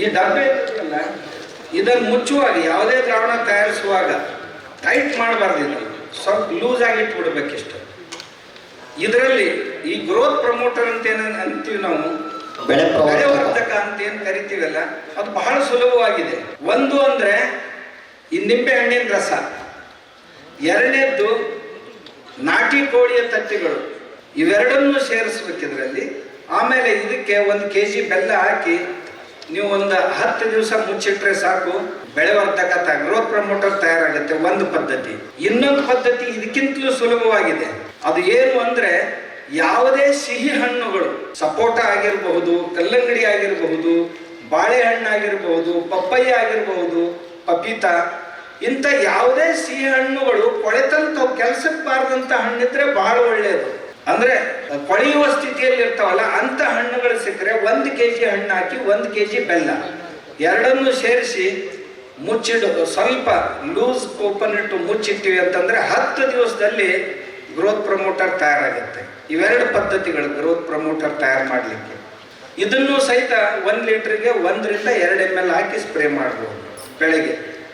ಈ ಡಬ್ಬೆ ಇರುತ್ತಲ್ಲ, ಇದನ್ನು ಮುಚ್ಚುವಾಗ ಯಾವುದೇ ದ್ರಾವಣ ತಯಾರಿಸುವಾಗ ಟೈಟ್ ಮಾಡಬಾರ್ದು, ಇದನ್ನು ಸ್ವಲ್ಪ ಲೂಸ್ ಆಗಿ ಇಟ್ಬಿಡ್ಬೇಕಿಷ್ಟು. ಇದರಲ್ಲಿ ಈ ಗ್ರೋತ್ ಪ್ರಮೋಟರ್ ಅಂತ ಅಂತೀವಿ ನಾವು, ಬೆಳೆವರ್ಧಕ ಅಂತ ಏನು ಕರಿತೀವಲ್ಲ, ಅದು ಬಹಳ ಸುಲಭವಾಗಿದೆ. ಒಂದು ಅಂದ್ರೆ ಈ ನಿಂಬೆ ಹಣ್ಣಿನ ರಸ, ಎರಡನೇದ್ದು ನಾಟಿ ಕೋಳಿಯ ತತ್ತಿಗಳು, ಇವೆರಡನ್ನೂ ಸೇರಿಸ್ಬೇಕಿದ್ರಲ್ಲಿ. ಆಮೇಲೆ ಇದಕ್ಕೆ 1 kg ಬೆಲ್ಲ ಹಾಕಿ ನೀವು ಒಂದು 10 ದಿವಸ ಮುಚ್ಚಿಟ್ರೆ ಸಾಕು, ಬೆಳೆವರ್ಧಕ ಗ್ರೋತ್ ಪ್ರಮೋಟರ್ ತಯಾರಾಗುತ್ತೆ. ಒಂದು ಪದ್ಧತಿ. ಇನ್ನೊಂದು ಪದ್ಧತಿ ಇದಕ್ಕಿಂತಲೂ ಸುಲಭವಾಗಿದೆ. ಅದು ಏನು ಅಂದ್ರೆ, ಯಾವುದೇ ಸಿಹಿ ಹಣ್ಣುಗಳು, ಸಪೋಟ ಆಗಿರಬಹುದು, ಕಲ್ಲಂಗಡಿ ಆಗಿರಬಹುದು, ಬಾಳೆಹಣ್ಣು ಆಗಿರಬಹುದು, ಪಪ್ಪಯ್ಯ ಆಗಿರಬಹುದು, ಪಪೀತಾ, ಇಂಥ ಯಾವುದೇ ಸಿಹಿ ಹಣ್ಣುಗಳು ಕೊಳೆತಂತ ಕೆಲಸಕ್ಕೆ ಬಾರದಂತ ಹಣ್ಣಿದ್ರೆ ಬಹಳ ಒಳ್ಳೆಯದು. ಅಂದ್ರೆ ಕೊಳೆಯುವ ಸ್ಥಿತಿಯಲ್ಲಿ ಇರ್ತಾವಲ್ಲ ಅಂತ ಹಣ್ಣುಗಳು ಸಿಕ್ಕರೆ 1 kg ಹಣ್ಣು ಹಾಕಿ 1 kg ಬೆಲ್ಲ ಎರಡನ್ನೂ ಸೇರಿಸಿ ಮುಚ್ಚಿಡೋದು. ಸ್ವಲ್ಪ ಲೂಸ್ ಓಪನ್ ಇಟ್ಟು ಮುಚ್ಚಿಟ್ಟಿವಿ ಅಂತಂದ್ರೆ 10 ದಿವಸದಲ್ಲಿ ಗ್ರೋತ್ ಪ್ರಮೋಟರ್ ತಯಾರಾಗುತ್ತೆ. ಇವೆರಡು ಪದ್ಧತಿಗಳು ಗ್ರೋತ್ ಪ್ರಮೋಟರ್ ತಯಾರು ಮಾಡಲಿಕ್ಕೆ. ಇದನ್ನು ಸಹಿತ 1 ಲೀಟರ್ಗೆ 1 ರಿಂದ 2 ml ಹಾಕಿ ಸ್ಪ್ರೇ ಮಾಡಬಹುದು ಬೆಳೆಗೆ.